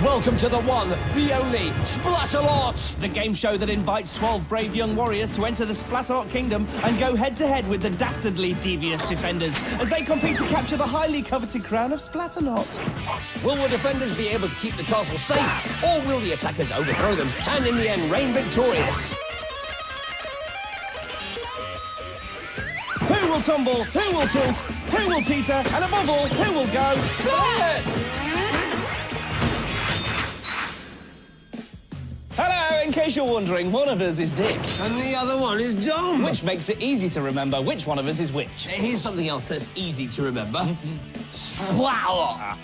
welcome to the one, the only, Splatalot! The game show that invites 12 brave young warriors to enter the Splatalot kingdom and go head-to-head with the dastardly devious defenders as they compete to capture the highly coveted crown of Splatalot. Will the defenders be able to keep the castle safe, or will the attackers overthrow them and in the end reign victorious? Who will tumble? Who will tilt? Who will teeter? And above all, who will go splat? Hello, in case you're wondering, one of us is Dick. And the other one is Dom. Which makes it easy to remember which one of us is which. Here's something else that's easy to remember. Splatalot.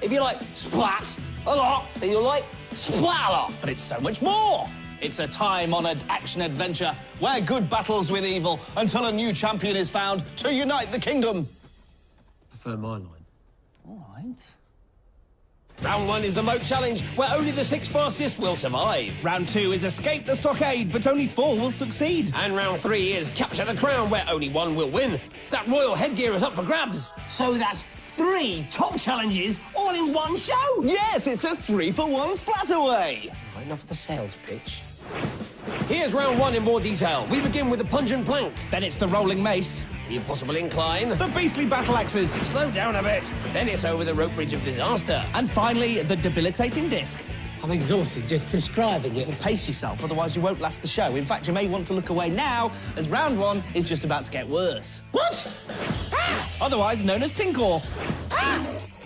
If you like splat a lot, then you'll like Splatalot. But it's so much more. It's a time-honoured action-adventure where good battles with evil until a new champion is found to unite the kingdom. I prefer my line. All right. Round 1 is the moat challenge, where only the 6 fastest will survive. Round 2 is escape the stockade, but only 4 will succeed. And round 3 is capture the crown, where only 1 will win. That royal headgear is up for grabs. So that's 3 top challenges all in one show. Yes, it's a 3-for-1 splataway. Right, enough of the sales pitch. Here's round 1 in more detail. We begin with the pungent plank. Then it's the rolling mace. The impossible incline. The beastly battle axes. Slow down a bit. Then it's over the rope bridge of disaster. And finally, the debilitating disc. I'm exhausted just describing it. Pace yourself, otherwise you won't last the show. In fact, you may want to look away now, as round 1 is just about to get worse. What? Otherwise known as Tinkor.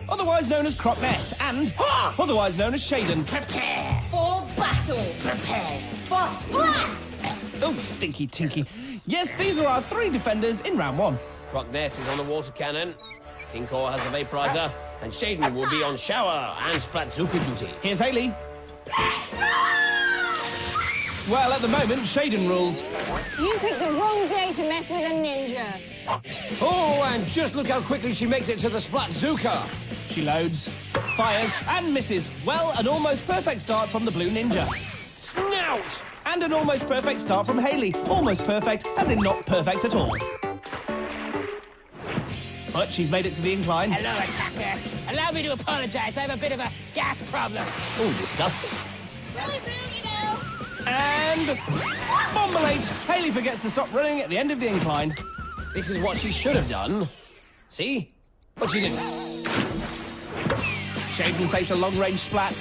Otherwise known as Crocknet. And otherwise known as Shaden. Prepare for battle. Prepare for splats. Oh, stinky tinky. Yes, these are our 3 defenders in round 1. Crocknet is on the water cannon. Tinkor has the vaporizer. And Shaden will be on shower and Splatzuka duty. Here's Hayley. Well, at the moment, Shaden rules. You picked the wrong day to mess with a ninja. Oh, and just look how quickly she makes it to the Splatzuka. She loads, fires, and misses. Well, an almost perfect start from the blue ninja. Snout! And an almost perfect start from Hayley. Almost perfect, as in not perfect at all. But she's made it to the incline. Hello, attacker. Allow me to apologise. I have a bit of a gas problem. Oh, disgusting. Really big, you know. And bombalate. Hayley forgets to stop running at the end of the incline. This is what she should have done. See? But she didn't. Shaden takes a long-range splat.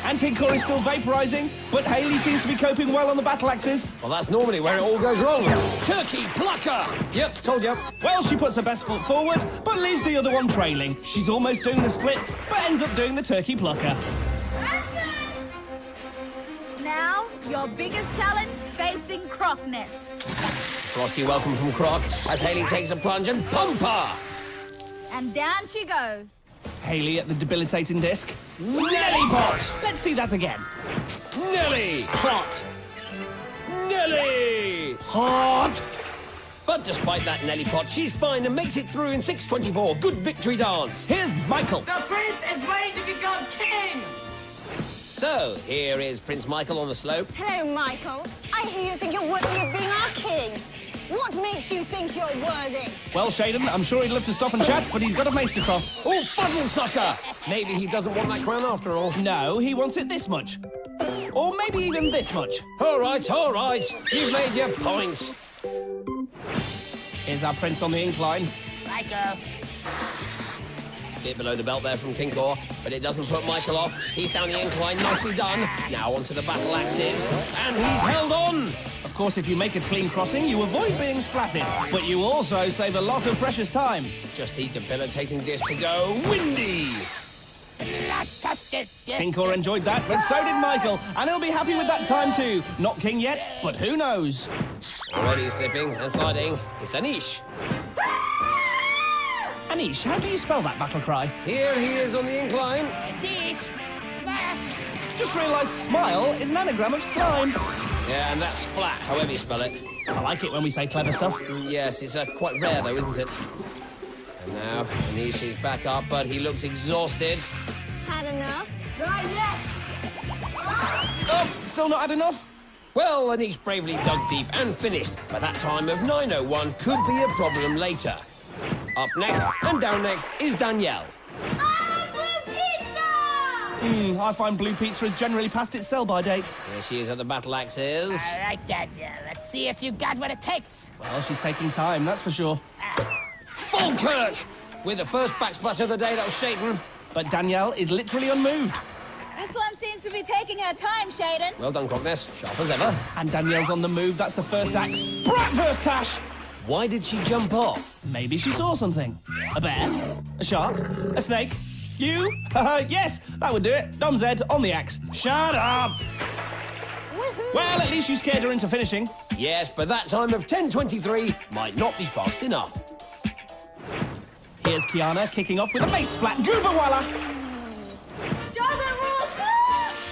And Tinkor is still vaporising, but Hayley seems to be coping well on the battle axes. Well, that's normally where it all goes wrong. Turkey plucker! Yep, told you. Well, she puts her best foot forward, but leaves the other one trailing. She's almost doing the splits, but ends up doing the turkey plucker. That's good. Now, your biggest challenge, facing Crockness. Frosty welcome from Croc as Hayley takes a plunge and bumper! And down she goes. Hayley at the debilitating disc. Nelly pot! Let's see that again. Nelly! Hot! Nelly! Hot! But despite that Nelly pot, she's fine and makes it through in 6:24. Good victory dance. Here's Michael. The prince is ready to become king! So, here is Prince Michael on the slope. Hello, Michael. I hear you think you're worthy of being our king. What makes you think you're worthy? Well, Shaden, I'm sure he'd love to stop and chat, but he's got a mace to cross. Oh, fuddle sucker! Maybe he doesn't want that crown after all. No, he wants it this much. Or maybe even this much. All right. You've made your point. Here's our prince on the incline. Michael. Bit below the belt there from Tinkor, but it doesn't put Michael off. He's down the incline, nicely done. Now onto the battle axes, and he's held on. Of course, if you make a clean crossing, you avoid being splatted, but you also save a lot of precious time. Just the debilitating disc to go. Windy! Tinkor enjoyed that, but so did Michael, and he'll be happy with that time too. Not king yet, but who knows? Already slipping and sliding. It's Anish. Anish, how do you spell that battle cry? Here he is on the incline. Dish. Smash. Just realised smile is an anagram of slime. Yeah, and that's splat, however you spell it. I like it when we say clever stuff. Yes, it's quite rare though, isn't it? And now Anish is back up, but he looks exhausted. Had enough? Right, yes. Oh, still not had enough? Well, Anish bravely dug deep and finished, but that time of 9:01 could be a problem later. Up next and down next is Danielle. Oh, blue pizza! I find blue pizza is generally past its sell-by date. Here she is at the battle axes. All right, Danielle, let's see if you got what it takes. Well, she's taking time, that's for sure. Falkirk! With the first back splash of the day, that was Shaden. But Danielle is literally unmoved. This one seems to be taking her time, Shaden. Well done, Crockness. Sharp as ever. And Danielle's on the move, that's the first axe. Brat vs. Tash! Why did she jump off? Maybe she saw something. A bear? A shark? A snake? You? Yes, that would do it. Dom Zed on the axe. Shut up! Well, at least you scared her into finishing. Yes, but that time of 10:23 might not be fast enough. Here's Kiana kicking off with a base splat. Goobawalla!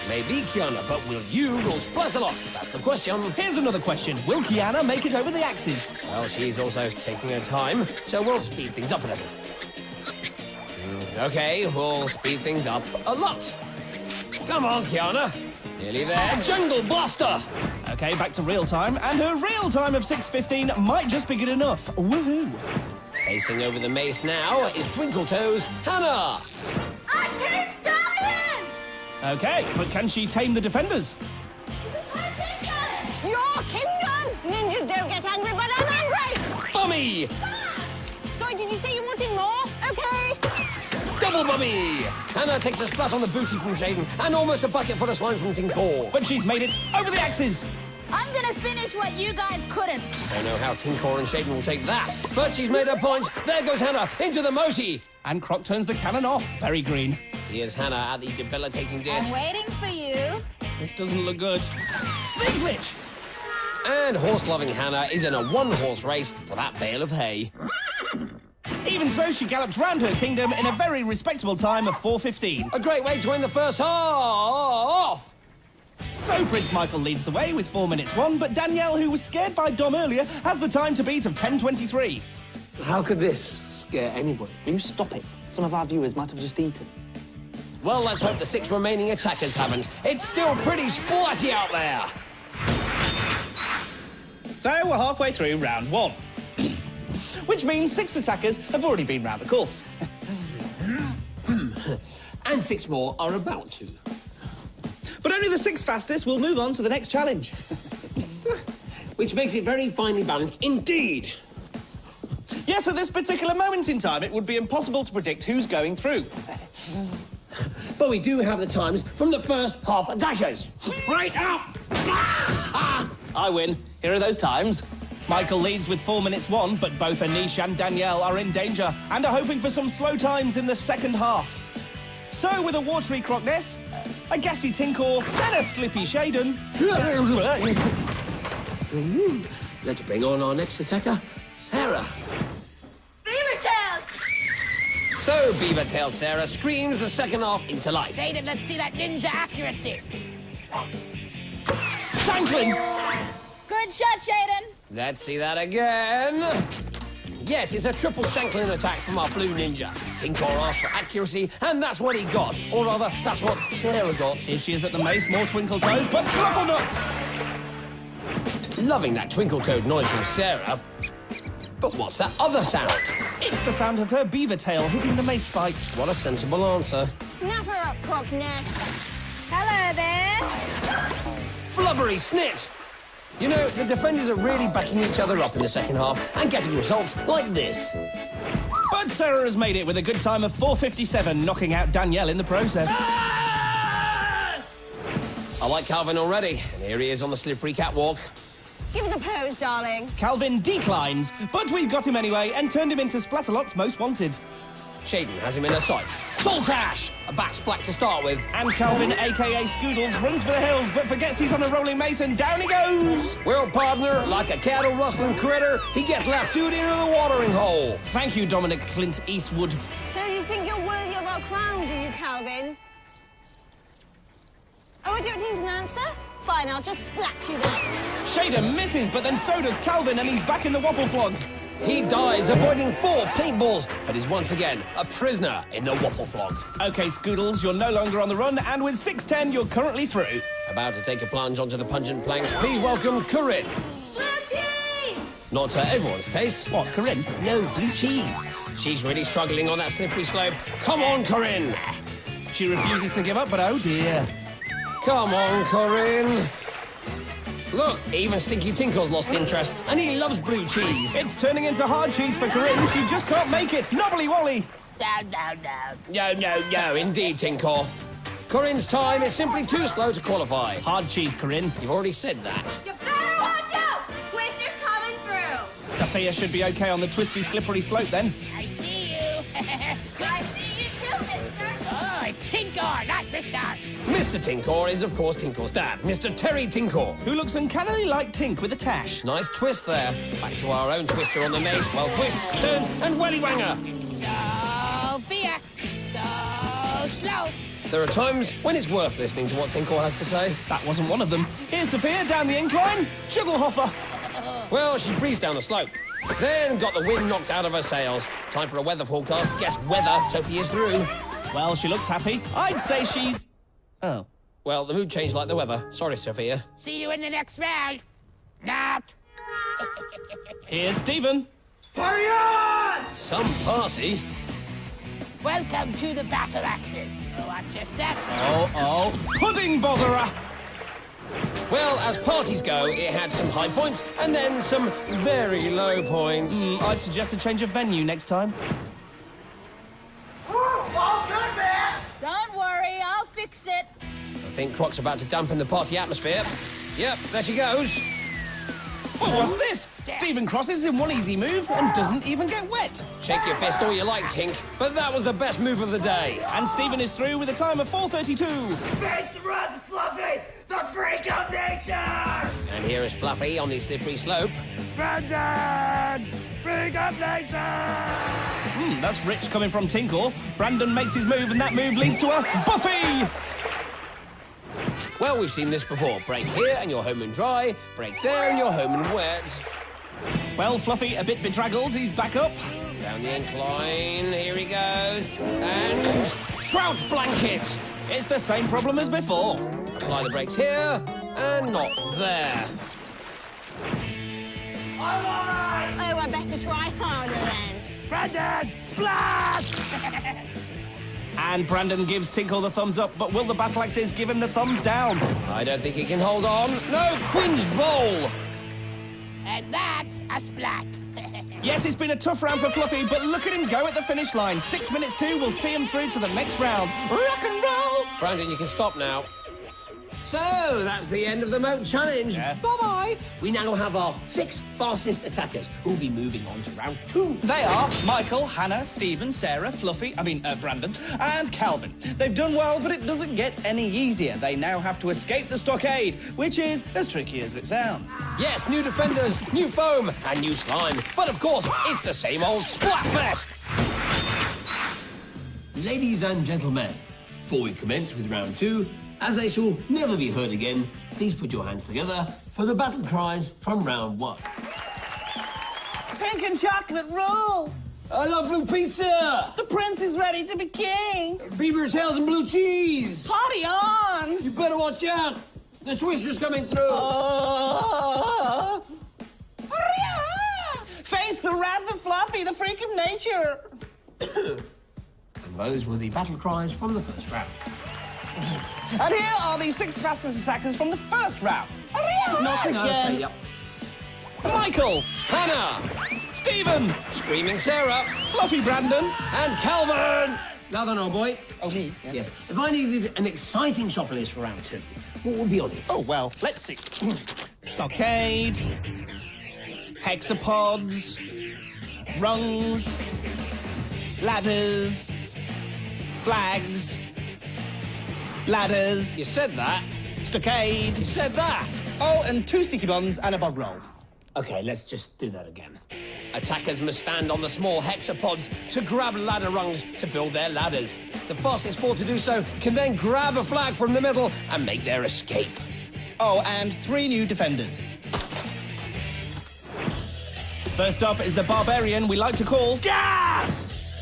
Maybe, Kiana, but will you rule Splatalot? That's the question. Here's another question. Will Kiana make it over the axes? Well, she's also taking her time, so we'll speed things up a little. OK, we'll speed things up a lot. Come on, Kiana. Nearly there. Jungle Blaster! OK, back to real time, and her real time of 6:15 might just be good enough. Woohoo! Pacing over the mace now is Twinkle Toes Hannah. I take stallions! OK, but can she tame the defenders? Your kingdom! Ninjas don't get angry, but I'm angry! Bummy! Sorry, did you say you wanted more? OK. Double Bummy! Hannah takes a splat on the booty from Shaden and almost a bucket full of slime from Tinkor. But she's made it over the axes! I'm gonna finish what you guys couldn't. Don't know how Tinkor and Shaden will take that, but she's made her point. There goes Hannah into the Moshi. And Croc turns the cannon off. Very green. Here's Hannah at the debilitating disc. I'm waiting for you. This doesn't look good. Sneak glitch! And horse-loving Hannah is in a one-horse race for that bale of hay. Even so, she gallops round her kingdom in a very respectable time of 4:15. A great way to end the first half! So Prince Michael leads the way with 4 minutes 1, but Danielle, who was scared by Dom earlier, has the time to beat of 10:23. How could this scare anybody? Will you stop it? Some of our viewers might have just eaten. Well, let's hope the 6 remaining attackers haven't. It's still pretty splatty out there. So we're halfway through round 1. Which means 6 attackers have already been round the course. And 6 more are about to. But only the 6 fastest will move on to the next challenge. Which makes it very finely balanced indeed. Yes, at this particular moment in time, it would be impossible to predict who's going through. But we do have the times from the first half attackers. Right up! I win. Here are those times. Michael leads with 4 minutes 1, but both Anish and Danielle are in danger and are hoping for some slow times in the second half. So, with a watery Crockness, a gassy Tinkor, and a slippy Shaden... Let's bring on our next attacker, Sarah. Beaver tail! So, beaver-tailed Sarah screams the second half into life. Shaden, let's see that ninja accuracy. Shanklin! Good shot, Shaden. Let's see that again. Yes, it's a triple Shanklin attack from our blue ninja. Tinkor asked for accuracy, and that's what he got. Or rather, that's what Sarah got. Here she is at the mace, more twinkle toes, but fluffle nuts! Loving that twinkle toad noise from Sarah. But what's that other sound? It's the sound of her beaver tail hitting the mace spikes. What a sensible answer. Snap her up, Crockness. Hello there. Flubbery snit! You know, the defenders are really backing each other up in the second half and getting results like this. But Sarah has made it with a good time of 4:57, knocking out Danielle in the process. I like Calvin already, and here he is on the slippery catwalk. Give us a pose, darling. Calvin declines, but we've got him anyway and turned him into Splatalot's most wanted. Shaden has him in her sights. Saltash! A back splat to start with. And Calvin, a.k.a. Scoodles, runs for the hills, but forgets he's on a rolling mace and down he goes! Well, partner, like a cattle-rustling critter, he gets lassoed into the watering hole. Thank you, Dominic Clint Eastwood. So you think you're worthy of our crown, do you, Calvin? Oh, I don't need an answer? Fine, I'll just splat you then. Shaden misses, but then so does Calvin, and he's back in the wobble flog. He dies, avoiding 4 paintballs, but is once again a prisoner in the wobble flog. OK, Scoodles, you're no longer on the run, and with 6:10, you're currently through. About to take a plunge onto the pungent planks, please welcome Corinne. Blue cheese! Not to everyone's taste. What, Corinne? No, blue cheese. She's really struggling on that slippery slope. Come on, Corinne. She refuses to give up, but oh dear. Come on, Corinne. Look, even Stinky Tinkle's lost interest, and he loves blue cheese. It's turning into hard cheese for Corinne. She just can't make it. Knobbly Wally. Down, down, down. No, indeed, Tinkle. Corinne's time is simply too slow to qualify. Hard cheese, Corinne. You've already said that. You better watch out! The twister's coming through! Sophia should be okay on the twisty, slippery slope then. I see you. I see you too, mister! Oh, it's Tinkor, not Mr. Mr. Tinkor is, of course, Tinkle's dad, Mr. Terry Tinkor. Who looks uncannily like Tink with a tash. Nice twist there. Back to our own twister on the mace, while twists, turns, and wellywanger. Sophia, so slow. There are times when it's worth listening to what Tinkor has to say. That wasn't one of them. Here's Sophia down the incline. Jugglehofer. Well, she breezed down the slope, then got the wind knocked out of her sails. Time for a weather forecast. Guess whether Sophie is through. Well, she looks happy. I'd say she's... Oh. Well, the mood changed like the weather. Sorry, Sophia. See you in the next round. Not. Here's Stephen. Hurry on! Some party. Welcome to the battle axis. What just that? Oh, pudding botherer. Well, as parties go, it had some high points and then some very low points. I'd suggest a change of venue next time. Don't worry, I'll fix it. I think Croc's about to dampen the party atmosphere. Yep, there she goes. Well, what's this? Stephen crosses in one easy move and doesn't even get wet. Shake your fist all you like, Tink, but that was the best move of the day. And Stephen is through with a time of 4:32. Face rather Fluffy, the freak of nature! And here is Fluffy on the slippery slope. Brandon! Freak of nature! That's rich coming from Tinkle. Brandon makes his move and that move leads to a Buffy! Well, we've seen this before. Break here and you're home and dry. Break there and you're home and wet. Well, Fluffy, a bit bedraggled. He's back up. Down the incline. Here he goes. And trout blanket. It's the same problem as before. Apply the brakes here and not there. Oh, I better try harder then. Brandon! Splash! And Brandon gives Tinkle the thumbs up, but will the battle axes give him the thumbs down? I don't think he can hold on. No, Quinge Bowl. And that's a splat. Yes, it's been a tough round for Fluffy, but look at him go at the finish line. 6 minutes 2 will see him through to the next round. Rock and roll! Brandon, you can stop now. So, that's the end of the Moat Challenge. Yes. Bye-bye. We now have our 6 fastest attackers who'll be moving on to round 2. They are Michael, Hannah, Stephen, Sarah, Brandon, and Calvin. They've done well, but it doesn't get any easier. They now have to escape the stockade, which is as tricky as it sounds. Yes, new defenders, new foam, and new slime. But of course, it's the same old Splatfest. Ladies and gentlemen, before we commence with round 2, as they shall never be heard again, please put your hands together for the battle cries from round 1. Pink and chocolate roll! I love blue pizza! The prince is ready to be king! Beaver tails and blue cheese! Party on! You better watch out! The twister's coming through! Face the wrath of Fluffy, the freak of nature! And those were the battle cries from the first round. And here are the 6 fastest attackers from the first round. Not again. Okay, yep. Michael, Hannah, Stephen, Screaming Sarah, Fluffy Brandon, and Calvin. Now then, old boy. Oh, me? Yes. If I needed an exciting shopping list for round 2, what would be on it? Oh, well, let's see. Stockade, hexapods, rungs, ladders, flags, ladders, You said that. stockade. You said that. Oh, and 2 sticky buns and a bog roll. Okay, let's just do that again. Attackers must stand on the small hexapods to grab ladder rungs to build their ladders. The fastest 4 to do so can then grab a flag from the middle and make their escape. Oh, and 3 new defenders. First up is the barbarian we like to call Scar!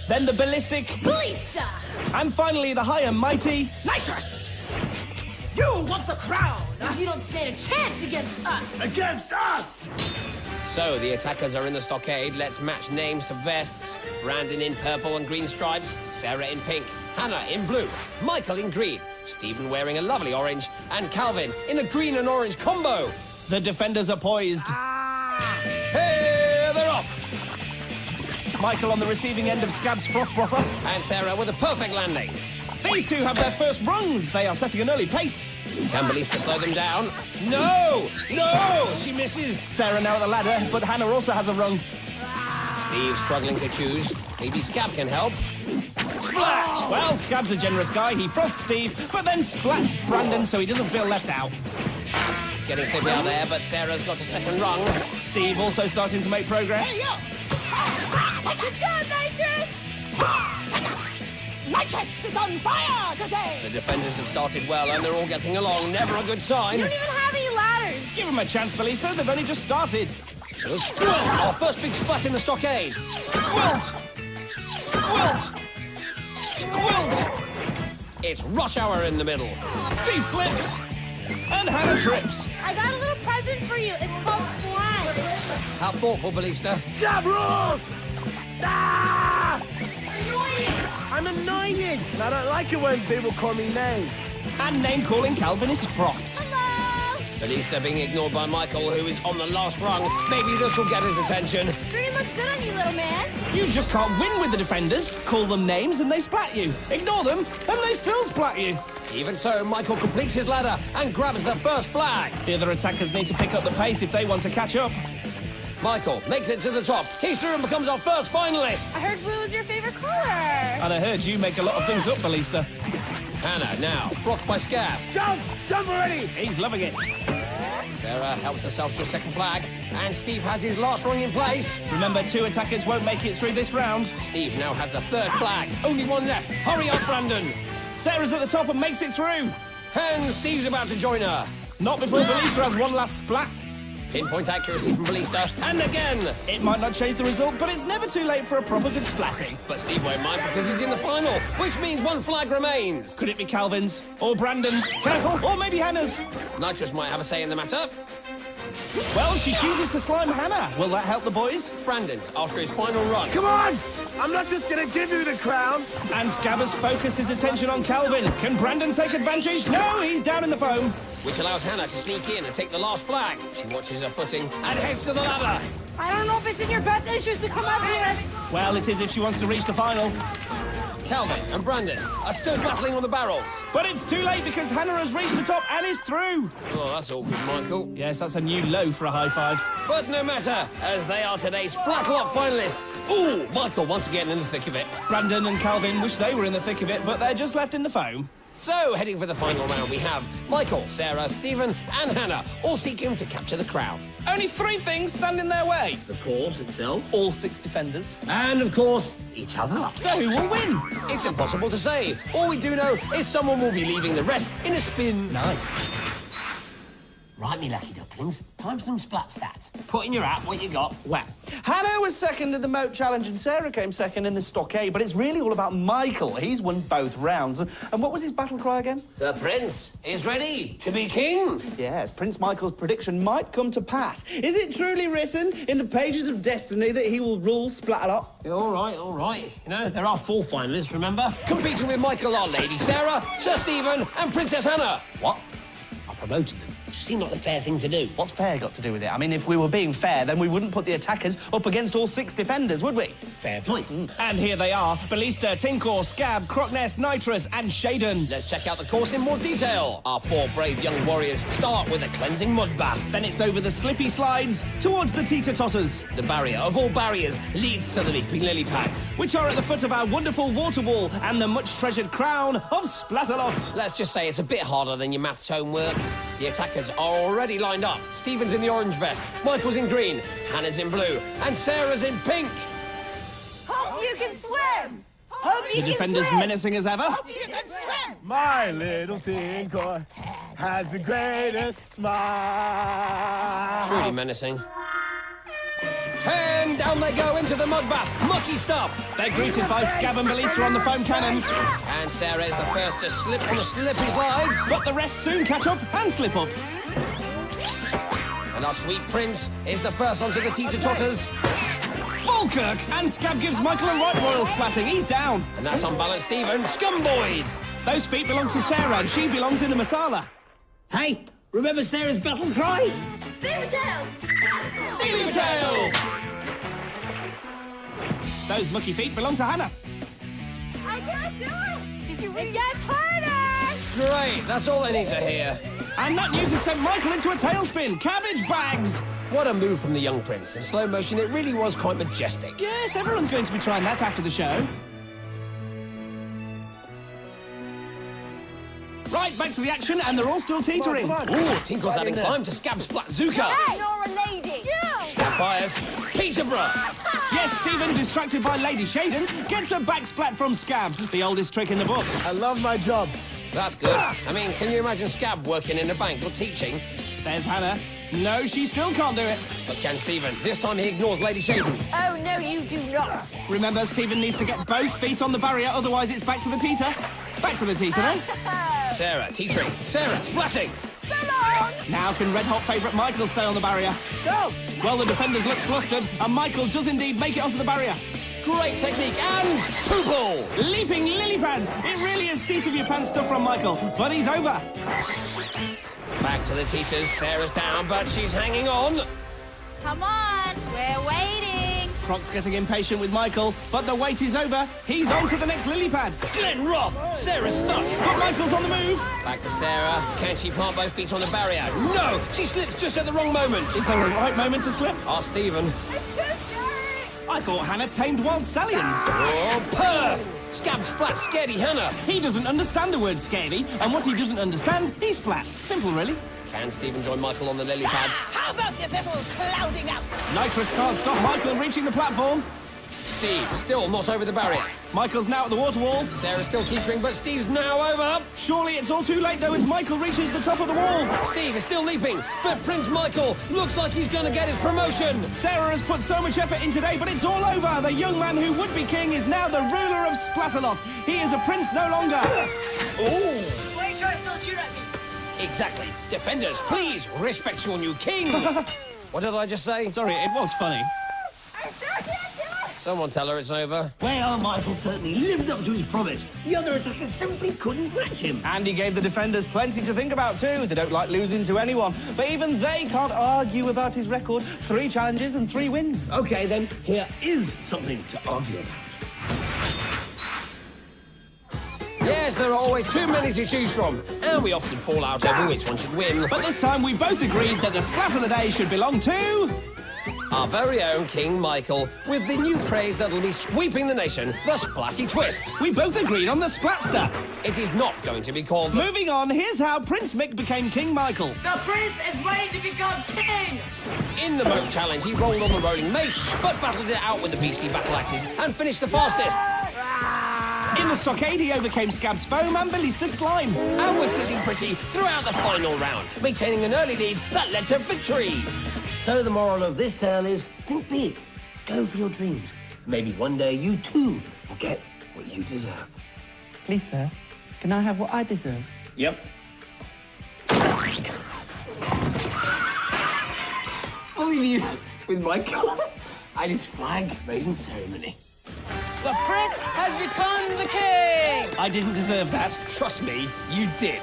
then the ballistic, Lisa! and finally the high and mighty. Nitrous! You want the crown! You don't stand a chance against us! Against us! So the attackers are in the stockade. Let's match names to vests. Brandon in purple and green stripes, Sarah in pink. Hannah in blue, Michael in green, Stephen wearing a lovely orange, and Calvin in a green and orange combo. The defenders are poised. Hey, they're off! Michael on the receiving end of Scab's froth brother. And Sarah with a perfect landing. These two have their first rungs. They are setting an early pace. Can Ballista slow them down? No! No! She misses. Sarah now at the ladder, but Hannah also has a rung. Steve's struggling to choose. Maybe Scab can help. Splat! Well, Scab's a generous guy. He froths Steve, but then splats Brandon so he doesn't feel left out. It's getting slippery out there, but Sarah's got a second rung. Steve also starting to make progress. Good job, Nitrous! Nitrous is on fire today! The defenders have started well, and they're all getting along. Never a good sign. You don't even have any ladders! Give them a chance, Ballista. They've only just started. Squilt! Our first big splat in the stockade. Squilt! Squilt! Squilt! It's rush hour in the middle. Steve slips. And Hannah trips. I got a little present for you. It's called slime. How thoughtful, Ballista. Stop rules! Ah! I'm annoying, and I don't like it when people call me names. And name-calling Calvin is frothed. Hello! Ballista being ignored by Michael, who is on the last rung. Maybe this will get his attention. Green looks good on you, little man. You just can't win with the defenders. Call them names and they splat you. Ignore them and they still splat you. Even so, Michael completes his ladder and grabs the first flag. The other attackers need to pick up the pace if they want to catch up. Michael makes it to the top. He's through and becomes our first finalist. I heard blue was your favorite color. And I heard you make a lot of things up, Ballista. Hannah now, frothed by Scab. Jump! Jump already! He's loving it. Sarah helps herself to a second flag, and Steve has his last rung in place. Remember, 2 attackers won't make it through this round. Steve now has the third flag. Only one left. Hurry up, Brandon. Sarah's at the top and makes it through. And Steve's about to join her. Not before Ballista has one last splat. Pinpoint accuracy from Ballista, and again. It might not change the result, but it's never too late for a proper good splatting. But Steve won't mind because he's in the final, which means one flag remains. Could it be Calvin's? Or Brandon's? Careful, or maybe Hannah's? Nitrous might have a say in the matter. Well, she chooses to slime Hannah. Will that help the boys? Brandon's after his final run. Come on! I'm not just gonna give you the crown. And Scab has focused his attention on Calvin. Can Brandon take advantage? No, he's down in the foam. Which allows Hannah to sneak in and take the last flag. She watches her footing and heads to the ladder. I don't know if it's in your best interest to come up here. Well, it is if she wants to reach the final. Calvin and Brandon are still battling on the barrels. But it's too late because Hannah has reached the top and is through. Oh, that's all good, Michael. Yes, that's a new low for a high five. But no matter, as they are today's Splatalot finalists. Ooh, Michael once again in the thick of it. Brandon and Calvin wish they were in the thick of it, but they're just left in the foam. So, heading for the final round, we have Michael, Sarah, Stephen and Hannah, all seeking to capture the crown. Only 3 things stand in their way. The course itself. All 6 defenders. And, of course, each other. So who will win? It's impossible to say. All we do know is someone will be leaving the rest in a spin. Nice. Right, me lucky ducklings. Time for some splat stats. Put in your hat what you got. Well, Hannah was second in the moat challenge and Sarah came second in the stockade, but it's really all about Michael. He's won both rounds. And what was his battle cry again? The prince is ready to be king. Yes, Prince Michael's prediction might come to pass. Is it truly written in the pages of destiny that he will rule Splatalot? All right, all right. You know, there are 4 finalists, remember? Competing with Michael are Lady Sarah, Sir Stephen and Princess Hannah. What? I promoted them. Just seemed like the fair thing to do. What's fair got to do with it? I mean, if we were being fair, then we wouldn't put the attackers up against all 6 defenders, would we? Fair point. And here they are. Ballista, Tinkor, Scab, Crocknest, Nitrous and Shaden. Let's check out the course in more detail. Our 4 brave young warriors start with a cleansing mud bath. Then it's over the slippy slides towards the teeter-totters, The barrier of all barriers leads to the leaping lily pads. which are at the foot of our wonderful water wall and the much-treasured crown of Splatalot. Let's just say it's a bit harder than your maths homework. The attackers are already lined up. Stephen's in the orange vest, Michael's in green, Hannah's in blue, and Sarah's in pink. Hope you can swim. Hope you The defenders can swim. menacing as ever. Hope you can swim. My little Tinkor has the greatest smile. Truly menacing. And down they go into the mud bath. Mucky stuff. They're greeted by Scab and Ballista on the foam cannons. And Sarah is the first to slip on the slippy slides. But the rest soon catch up and slip up. And our sweet prince is the first onto the teeter-totters. Falkirk! And Scab gives Michael a right royal splatting. He's down. And that's unbalanced Stephen. Scumboid! Those feet belong to Sarah, and she belongs in the masala. Hey, remember Sarah's battle cry? Beaver tails! Beaver tails! Those mucky feet belong to Hannah. I can't do it! Did you read? It gets harder! Great, that's all I need to hear. And that news has sent Michael into a tailspin. Cabbage bags! What a move from the young prince. In slow motion, it really was quite majestic. Yes, everyone's going to be trying that after the show. Right, back to the action, and they're all still teetering. Ooh, Tinkle's adding slime to Scab Splatzuka. Hey, you're a lady! Yeah! Scab fires. Peterborough. Yes, Stephen, distracted by Lady Shaden, gets a back splat from Scab, the oldest trick in the book. I love my job. That's good. I mean, can you imagine Scab working in a bank or teaching? There's Hannah. No, she still can't do it. But can Stephen? This time he ignores Lady Shaden. Oh, no, you do not. Remember, Stephen needs to get both feet on the barrier, otherwise it's back to the teeter. Back to the teeter, then. Sarah, teetering. Sarah, splatting. Now can red-hot favourite Michael stay on the barrier? Go! Well, the defenders look flustered, and Michael does indeed make it onto the barrier. Great technique and poople. Leaping lily pads. It really is seat-of-your-pants stuff from Michael, but he's over. Back to the teeters. Sarah's down, but she's hanging on. Come on, we're waiting. Croc's getting impatient with Michael, but the wait is over. He's on to the next lily pad. Glen Roth. Sarah's stuck. But Michael's on the move. Back to Sarah. Can she plant both feet on the barrier? No! She slips just at the wrong moment. Is there a right moment to slip? Ask Stephen. I thought Hannah tamed wild stallions. Oh, perf! Scab splat scaredy Hannah. He doesn't understand the word scaredy, and what he doesn't understand, he splats. Simple, really. Can Stephen join Michael on the lily pads? How about a little clouding out? Nitrous can't stop Michael reaching the platform. Steve still not over the barrier. Michael's now at the water wall. Sarah's still teetering, but Steve's now over. Surely it's all too late, though, as Michael reaches the top of the wall. Steve is still leaping, but Prince Michael looks like he's going to get his promotion. Sarah has put so much effort in today, but it's all over. The young man who would be king is now the ruler of Splatalot. He is a prince no longer. Ooh. Wait, try still shoot at me. Exactly. Defenders, please respect your new king. What did I just say? Sorry, it was funny. Someone tell her it's over. Well, Michael certainly lived up to his promise. The other attackers simply couldn't match him. And he gave the defenders plenty to think about, too. They don't like losing to anyone. But even they can't argue about his record. 3 challenges and 3 wins. OK, then, here is something to argue about. Yes, there are always too many to choose from, and we often fall out over which one should win. But this time we both agreed that the splat of the day should belong to... Our very own King Michael, with the new craze that'll be sweeping the nation, the Splatty Twist. We both agreed on the Splatster. It is not going to be called the... Moving on, here's how Prince Mick became King Michael. The prince is ready to become king! In the moat challenge, he rolled on the rolling mace, but battled it out with the beastly battle axes and finished the fastest. In the stockade, he overcame Scab's foam and Ballista's slime. And was sitting pretty throughout the final round, maintaining an early lead that led to victory. So the moral of this tale is, think big. Go for your dreams. Maybe one day you, too, will get what you deserve. Please, sir, can I have what I deserve? Yep. I'll leave you with Michael and his flag-raising ceremony. The prince has become the king! I didn't deserve that. Trust me, you did.